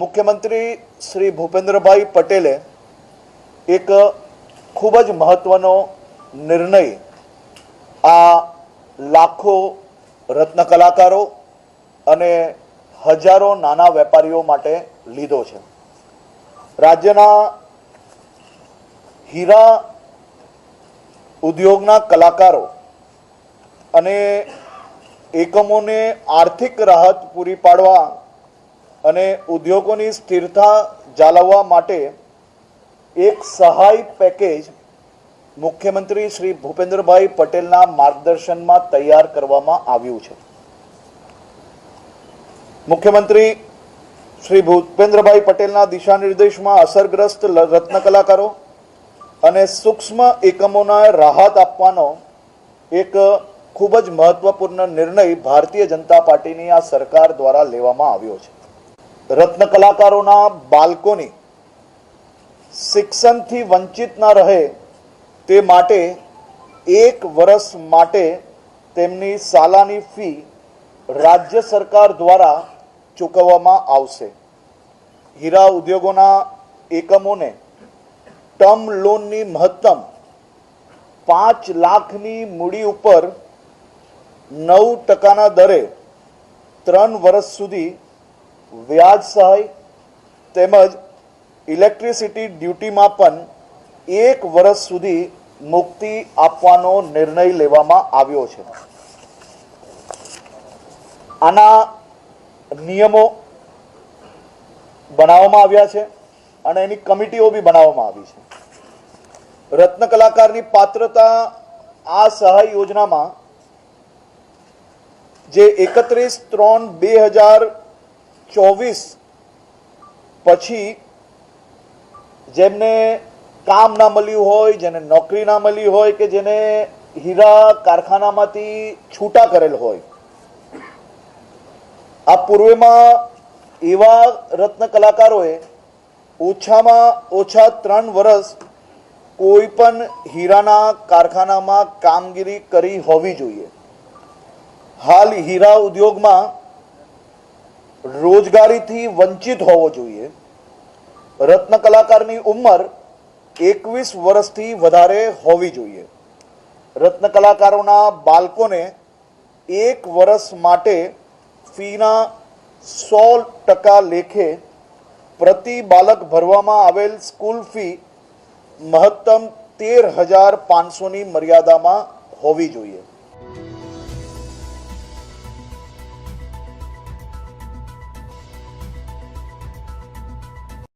મુખ્યમંત્રી શ્રી ભૂપેન્દ્રભાઈ પટેલે એક ખૂબ જ મહત્વનો નિર્ણય આ લાખો રત્ન કલાકારો અને હજારો નાના વેપારીઓ માટે લીધો છે। રાજ્યના હીરા ઉદ્યોગના કલાકારો અને એકમોને આર્થિક રાહત પૂરી પાડવા અને ઉદ્યોગોની સ્થિરતા જાળવવા માટે એક સહાય પેકેજ મુખ્યમંત્રી શ્રી ભૂપેન્દ્રભાઈ પટેલના માર્ગદર્શનમાં તૈયાર કરવામાં આવ્યું છે। મુખ્યમંત્રી શ્રી ભૂપેન્દ્રભાઈ પટેલના દિશા નિર્દેશમાં અસરગ્રસ્ત રત્ન કલાકારો અને સૂક્ષ્મ એકમોને રાહત આપવાનો એક ખૂબ જ મહત્વપૂર્ણ નિર્ણય ભારતીય જનતા પાર્ટીની આ સરકાર દ્વારા લેવામાં આવ્યો છે। રત્ન કલાકારોના બાળકોની શિક્ષણથી વંચિત ન રહે તે માટે 1 વર્ષ માટે તેમની શાળાની ફી રાજ્ય સરકાર દ્વારા ચૂકવવામાં આવશે। હીરા ઉદ્યોગોના એકમોને ટર્મ લોનની મહત્તમ 5 લાખની મૂડી ઉપર 9% દરે 3 વર્ષ સુધી વ્યાજ સહાય તેમજ ઇલેક્ટ્રિસિટી ડ્યુટીમાં પણ 1 વર્ષ સુધી મુક્તિ આપવાનો નિર્ણય લેવામાં આવ્યો છે। આના નિયમો બનાવવામાં આવ્યા છે અને એની કમિટીઓ બી બનાવવામાં આવી છે। રત્ન કલાકારની પાત્રતા આ સહાય યોજનામાં જે 31/3/2024 પછી જેમને કામ ના મળ્યું હોય, જેને નોકરી ના મળી હોય કે જેને હીરા કારખાનામાંથી છૂટા કરેલ હોય, આ પૂર્વેમાં એવા રત્ન કલાકારોએ ઓછામાં ઓછા 3 વર્ષ કોઈ પણ હીરાના કારખાનામાં કામગીરી કરી હોવી જોઈએ। હાલ હીરા ઉદ્યોગમાં રોજગારીથી વંચિત હોવો જોઈએ। રત્ન કલાકારની ઉંમર 21 વર્ષથી વધારે હોવી જોઈએ। રત્ન કલાકારોના બાળકોને 1 વર્ષ માટે ફીના 100% લેખે પ્રતિ બાળક ભરવામાં આવેલ સ્કૂલ ફી મહત્તમ 13,500ની મર્યાદામાં હોવી જોઈએ।